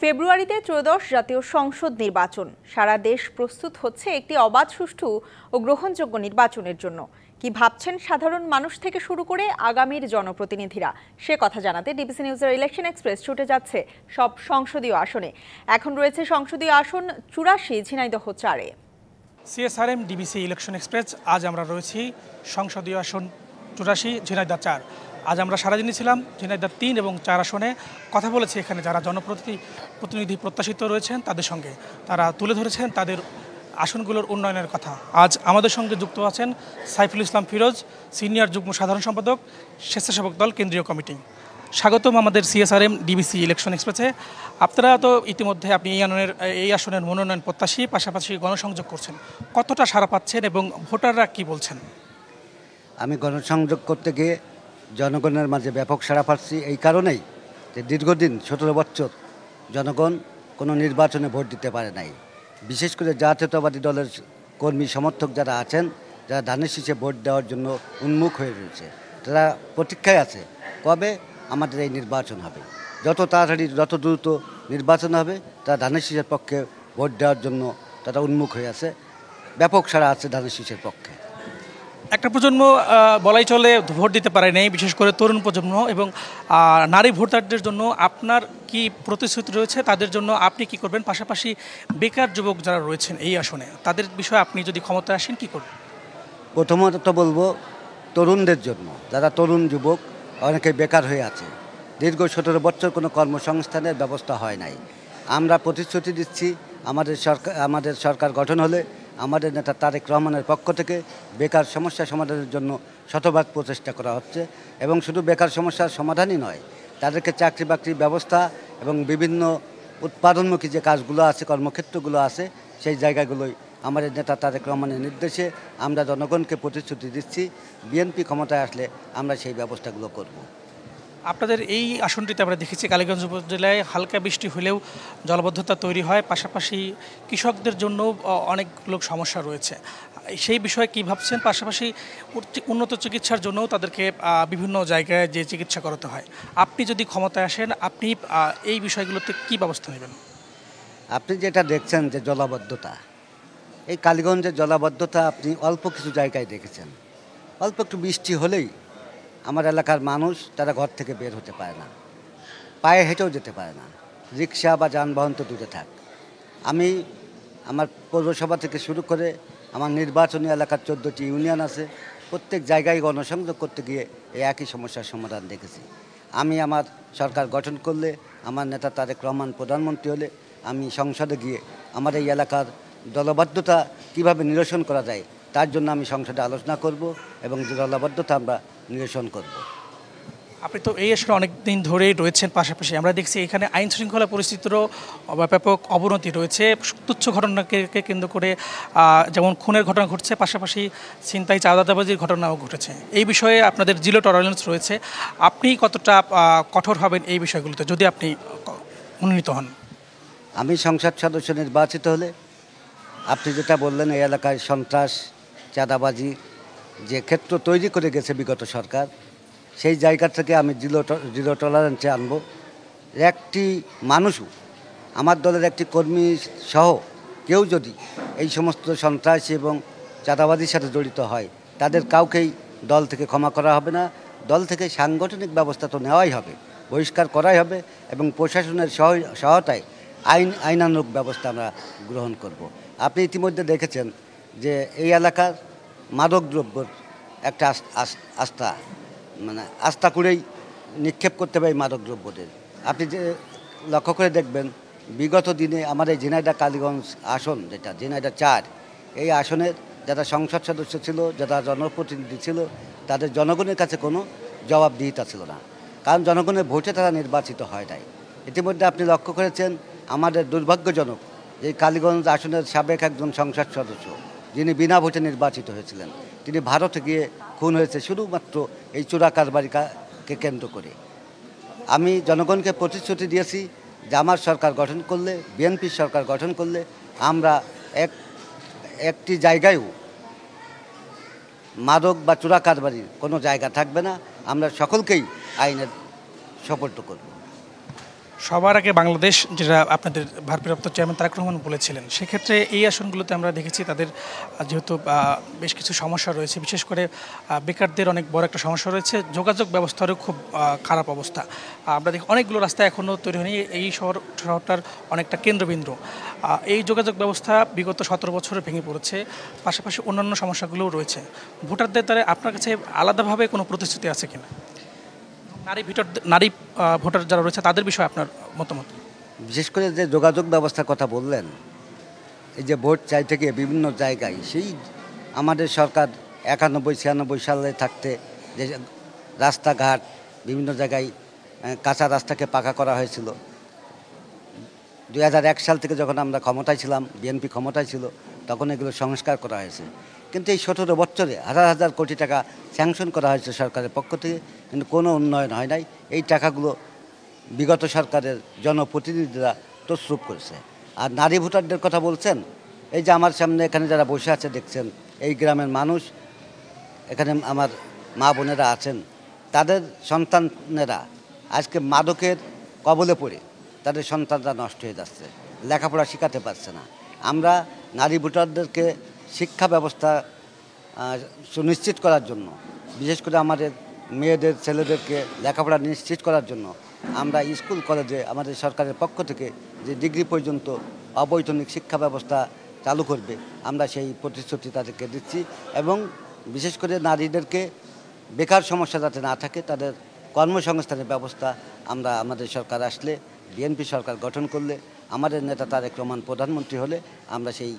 ফেব্রুয়ারিতে ত্রয়োদশ জাতীয় সংসদ নির্বাচন। সারা দেশ প্রস্তুত হচ্ছে একটি অবাধ, সুষ্ঠু ও গ্রহণযোগ্য নির্বাচনের জন্য। কি ভাবছেন সাধারণ মানুষ থেকে শুরু করে আগামীর জনপ্রতিনিধিরা, সে কথা জানাতে ডিবিসি নিউজের ইলেকশন এক্সপ্রেস ছুটে যাচ্ছে সব সংসদীয় আসনে। এখন রয়েছে সংসদীয় আসন ৮৪, ঝিনাইদহ ৪-এ। CSRM DBC election express. আজ আমরা রয়েছি সংসদীয় আসন ৮৪, ঝিনাইদহ ৪। আজ আমরা সারাদিনই ছিলাম ঝিনাইদহ ৩ এবং ৪ আসনে। কথা বলেছি এখানে যারা জনপ্রতিনিধি প্রত্যাশিত রয়েছেন তাদের সঙ্গে। তারা তুলে ধরেছেন তাদের আসনগুলোর উন্নয়নের কথা। আজ আমাদের সঙ্গে যুক্ত আছেন সাইফুল ইসলাম ফিরোজ, সিনিয়র যুগ্ম সাধারণ সম্পাদক, স্বেচ্ছাসেবক দল কেন্দ্রীয় কমিটি। স্বাগতম আমাদের সিএসআরএম ডিবিসি ইলেকশন এক্সপ্রেসে। আপনারা তো ইতিমধ্যে আপনি এই আসনের মনোনয়ন প্রত্যাশী, পাশাপাশি গণসংযোগ করছেন। কতটা সাড়া পাচ্ছেন এবং ভোটাররা কি বলছেন? আমি গণসংযোগ করতে গিয়ে জনগণের মাঝে ব্যাপক সাড়া পাচ্ছি এই কারণেই যে দীর্ঘদিন ১৭ বছর জনগণ কোনো নির্বাচনে ভোট দিতে পারে নাই। বিশেষ করে জাতীয়তাবাদী দলের কর্মী সমর্থক যারা আছেন, যারা ধানের শীষে ভোট দেওয়ার জন্য উন্মুখ হয়ে রয়েছে, তারা প্রতীক্ষায় আছে কবে আমাদের এই নির্বাচন হবে। যত তাড়াতাড়ি যত দ্রুত নির্বাচন হবে তারা ধানের শীষের পক্ষে ভোট দেওয়ার জন্য তারা উন্মুখ হয়ে আছে। ব্যাপক সাড়া আছে ধানের শীষের পক্ষে। একটা প্রজন্ম বলাই চলে ভোট দিতে পারে নাই, বিশেষ করে তরুণ প্রজন্ম এবং নারী ভোটারদের জন্য আপনার কি প্রতিশ্রুতি রয়েছে? তাদের জন্য আপনি কি করবেন? পাশাপাশি বেকার যুবক যারা রয়েছেন এই আসনে, তাদের বিষয়ে আপনি যদি ক্ষমতায় আসেন কি করবেন? প্রথমত বলবো তরুণদের জন্য, যারা তরুণ যুবক অনেকে বেকার হয়ে আছে, দীর্ঘ ১৭ বছর কোনো কর্মসংস্থানের ব্যবস্থা হয় নাই। আমরা প্রতিশ্রুতি দিচ্ছি আমাদের সরকার গঠন হলে আমাদের নেতা তারেক রহমানের পক্ষ থেকে বেকার সমস্যা সমাধানের জন্য শতভাগ প্রচেষ্টা করা হচ্ছে। এবং শুধু বেকার সমস্যার সমাধানই নয়, তাদেরকে চাকরি বাকরির ব্যবস্থা এবং বিভিন্ন উৎপাদনমুখী যে কাজগুলো আছে, কর্মক্ষেত্রগুলো আছে, সেই জায়গাগুলোই আমাদের নেতা তারেক রহমানের নির্দেশে আমরা জনগণকে প্রতিশ্রুতি দিচ্ছি। বিএনপি ক্ষমতায় আসলে আমরা সেই ব্যবস্থাগুলো করব। আপনাদের এই আসনটিতে আমরা দেখেছি কালীগঞ্জ উপজেলায় হালকা বৃষ্টি হলেও জলাবদ্ধতা তৈরি হয়, পাশাপাশি কৃষকদের জন্য অনেকগুলো সমস্যা রয়েছে। সেই বিষয়ে কী ভাবছেন? পাশাপাশি উন্নত চিকিৎসার জন্যও তাদেরকে বিভিন্ন জায়গায় যে চিকিৎসা করাতে হয়। আপনি যদি ক্ষমতায় আসেন, আপনি এই বিষয়গুলোতে কী ব্যবস্থা নেবেন? আপনি যেটা দেখছেন যে জলাবদ্ধতা, এই কালীগঞ্জের জলাবদ্ধতা আপনি অল্প কিছু জায়গায় দেখেছেন। অল্প একটু বৃষ্টি হলেই আমার এলাকার মানুষ তারা ঘর থেকে বের হতে পারে না, পায়ে হেঁটেও যেতে পারে না, রিক্সা বা যানবাহন তো দূরে থাক। আমি আমার পৌরসভা থেকে শুরু করে আমার নির্বাচনী এলাকার 14টি ইউনিয়ন আছে, প্রত্যেক জায়গায় গণসংযোগ করতে গিয়ে এই একই সমস্যার সমাধান দেখেছি। আমি আমার সরকার গঠন করলে, আমার নেতা তারেক রহমান প্রধানমন্ত্রী হলে, আমি সংসদে গিয়ে আমার এই এলাকার জলাবদ্ধতা কীভাবে নিরসন করা যায় তার জন্য আমি সংসদে আলোচনা করব এবং জলাবদ্ধতা আমরা নিরসন করব। আপনি তো এই আসলে অনেক দিন ধরেই রয়েছেন, পাশাপাশি আমরা দেখছি এখানে আইন শৃঙ্খলা পরিস্থিতিরও ব্যাপক অবনতি রয়েছে। তুচ্ছ ঘটনাকে কেন্দ্র করে যেমন খুনের ঘটনা ঘটছে, পাশাপাশি ছিনতাই, চাঁদাবাজির ঘটনাও ঘটেছে। এই বিষয়ে আপনাদের জিরো টলারেন্স রয়েছে। আপনি কতটা কঠোর হবেন এই বিষয়গুলোতে যদি আপনি মনোনীত হন? আমি সংসদ সদস্য নির্বাচিত হলে আপনি যেটা বললেন, এই এলাকায় সন্ত্রাস, চাঁদাবাজি যে ক্ষেত্র তৈরি করে গেছে বিগত সরকার, সেই জায়গা থেকে আমি জিরো টলারেন্সে আনব। একটি মানুষও, আমার দলের একটি কর্মী সহ কেউ যদি এই সমস্ত সন্ত্রাসী এবং চাঁদাবাজির সাথে জড়িত হয়, তাদের কাউকেই দল থেকে ক্ষমা করা হবে না। দল থেকে সাংগঠনিক ব্যবস্থা তো নেওয়াই হবে, বহিষ্কার করাই হবে এবং প্রশাসনের সহায়তায় আইনানুগ ব্যবস্থা আমরা গ্রহণ করব। আপনি ইতিমধ্যে দেখেছেন যে এই এলাকার মাদকদ্রব্যর একটা আস্থা করেই নিক্ষেপ করতে হবে এই মাদকদ্রব্যদের। আপনি যে লক্ষ্য করে দেখবেন, বিগত দিনে আমার এই ঝিনাইদহ কালীগঞ্জ আসন, যেটা ঝিনাইদহ ৪, এই আসনের যারা সংসদ সদস্য ছিল, যারা জনপ্রতিনিধি ছিল, তাদের জনগণের কাছে কোনো জবাবদিহিতা ছিল না, কারণ জনগণের ভোটে তারা নির্বাচিত হয় নাই। ইতিমধ্যে আপনি লক্ষ্য করেছেন আমাদের দুর্ভাগ্যজনক যে কালীগঞ্জ আসনের সাবেক একজন সংসদ সদস্য, যিনি বিনা ভোটে নির্বাচিত হয়েছিলেন, তিনি ভারতে গিয়ে খুন হয়েছে শুধুমাত্র এই চোরা কারবারিকে কেন্দ্র করে। আমি জনগণকে প্রতিশ্রুতি দিয়েছি যে আমার সরকার গঠন করলে, বিএনপির সরকার গঠন করলে আমরা একটি জায়গায়ও মাদক বা চোরা কারবারির কোনো জায়গা থাকবে না। আমরা সকলকেই আইনের সোপর্দ করব। সবার আগে বাংলাদেশ, যেটা আপনাদের ভারপ্রাপ্ত চেয়ারম্যান তারেক রহমান বলেছিলেন, সেক্ষেত্রে এই আসনগুলোতে আমরা দেখেছি তাদের যেহেতু বেশ কিছু সমস্যা রয়েছে, বিশেষ করে বেকারদের অনেক বড় একটা সমস্যা রয়েছে, যোগাযোগ ব্যবস্থারও খুব খারাপ অবস্থা। আমরা দেখি অনেকগুলো রাস্তা এখনও তৈরি হয়নি, এই শহরটার অনেকটা কেন্দ্রবিন্দু। এই যোগাযোগ ব্যবস্থা বিগত 17 বছরে ভেঙে পড়েছে, পাশাপাশি অন্যান্য সমস্যাগুলোও রয়েছে। ভোটারদের দ্বারা আপনার কাছে আলাদাভাবে কোনো প্রতিশ্রুতি আছে কিনা? নারী ভোটার যারা রয়েছে তাদের বিষয়ে আপনার মতামত? বিশেষ করে যে যোগাযোগ ব্যবস্থার কথা বললেন, এই যে ভোট চাইতে গিয়ে বিভিন্ন জায়গায় সেই আমাদের সরকার 91-96 সালে থাকতে যে রাস্তাঘাট বিভিন্ন জায়গায় কাঁচা রাস্তাকে পাকা করা হয়েছিল। 2001 সাল থেকে যখন আমরা ক্ষমতায় ছিলাম, বিএনপি ক্ষমতায় ছিল, তখন এগুলো সংস্কার করা হয়েছে। কিন্তু এই 17 বছরে হাজার হাজার কোটি টাকা স্যাংশন করা হয়েছে সরকারের পক্ষ থেকে, কিন্তু কোনো উন্নয়ন হয় নাই। এই টাকাগুলো বিগত সরকারের জনপ্রতিনিধিরা তছরূপ করেছে। আর নারী ভোটারদের কথা বলছেন, এই যে আমার সামনে এখানে যারা বসে আছে দেখছেন, এই গ্রামের মানুষ, এখানে আমার মা বোনেরা আছেন, তাদের সন্তানেরা আজকে মাদকের কবলে পড়ে তাদের সন্তানরা নষ্ট হয়ে যাচ্ছে, লেখাপড়া শেখাতে পারছে না। আমরা নারী ভোটারদেরকে শিক্ষা ব্যবস্থা সুনিশ্চিত করার জন্য, বিশেষ করে আমাদের মেয়েদের ছেলেদেরকে লেখাপড়া নিশ্চিত করার জন্য আমরা স্কুল কলেজে আমাদের সরকারের পক্ষ থেকে যে ডিগ্রি পর্যন্ত অবৈতনিক শিক্ষা ব্যবস্থা চালু করবে, আমরা সেই প্রতিশ্রুতি তাদেরকে দিচ্ছি। এবং বিশেষ করে নারীদেরকে বেকার সমস্যা যাতে না থাকে, তাদের কর্মসংস্থানের ব্যবস্থা আমরা আমাদের সরকার আসলে, বিএনপি সরকার গঠন করলে, আমাদের নেতা তারেক রহমান প্রধানমন্ত্রী হলে আমরা সেই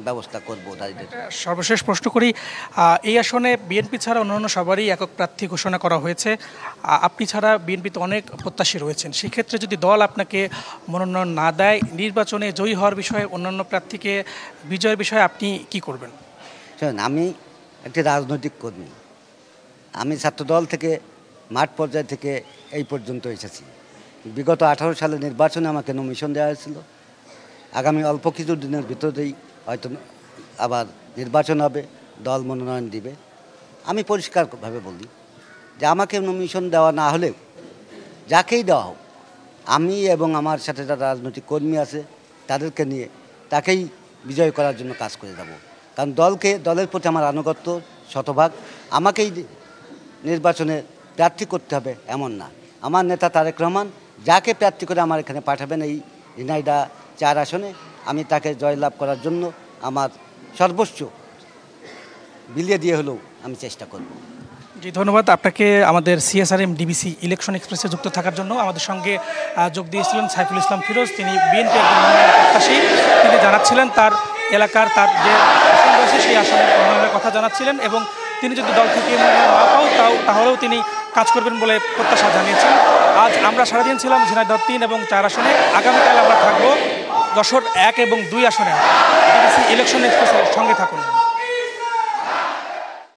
ব্যবস্থা করব নারীদের। সর্বশেষ প্রশ্ন করি, এই আসনে বিএনপি ছাড়া অন্যান্য সবারই একক প্রার্থী ঘোষণা করা হয়েছে, আপনি ছাড়া বিএনপিতে অনেক প্রত্যাশী রয়েছেন। সেক্ষেত্রে যদি দল আপনাকে মনোনয়ন না দেয়, নির্বাচনে জয়ী হওয়ার বিষয়ে, অন্যান্য প্রার্থীকে বিজয়ের বিষয়ে আপনি কি করবেন? শোনেন, আমি একটি রাজনৈতিক কর্মী। আমি ছাত্রদল থেকে মাঠ পর্যায় থেকে এই পর্যন্ত এসেছি। বিগত 18 সালে নির্বাচনে আমাকে নমিশন দেওয়া হয়েছিল। আগামী অল্প কিছু দিনের ভিতরেই হয়তো আবার নির্বাচন হবে, দল মনোনয়ন দিবে। আমি পরিষ্কারভাবে বলি যে আমাকে নমিশন দেওয়া না হলেও যাকেই দেওয়া হোক, আমি এবং আমার সাথে যারা রাজনৈতিক কর্মী আছে তাদেরকে নিয়ে তাকেই বিজয় করার জন্য কাজ করে যাব। কারণ দলের প্রতি আমার আনুগত্য শতভাগ। আমাকেই নির্বাচনে প্রার্থী করতে হবে এমন না। আমার নেতা তারেক রহমান যাকে প্রার্থী করে আমার এখানে পাঠাবেন এই ঝিনাইদহ 4 আসনে, আমি তাকে জয়লাভ করার জন্য আমার সর্বোচ্চ বিলিয়ে দিয়ে হলেও আমি চেষ্টা করব। জি, ধন্যবাদ আপনাকে আমাদের সিএসআরএম ডিবিসি ইলেকশন এক্সপ্রেসে যুক্ত থাকার জন্য। আমাদের সঙ্গে যোগ দিয়েছিলেন সাইফুল ইসলাম ফিরোজ, তিনি বিএনপি প্রত্যাশী। তিনি জানাচ্ছিলেন তার এলাকার তার যে আসন রয়েছে সেই আসনের উন্নয়নের কথা জানাচ্ছিলেন, এবং তিনি যদি দল থেকে মনোনয়ন না পাও তাহলেও তিনি কাজ করবেন বলে প্রত্যাশা জানিয়েছেন। আজ আমরা সারাদিন ছিলাম ঝিনাইদহ 3 এবং 4 আসনে। আগামীকাল আমরা থাকবো যশোর 1 এবং 2 আসনে। ডিবিসি ইলেকশন এক্সপ্রেসের সঙ্গে থাকুন।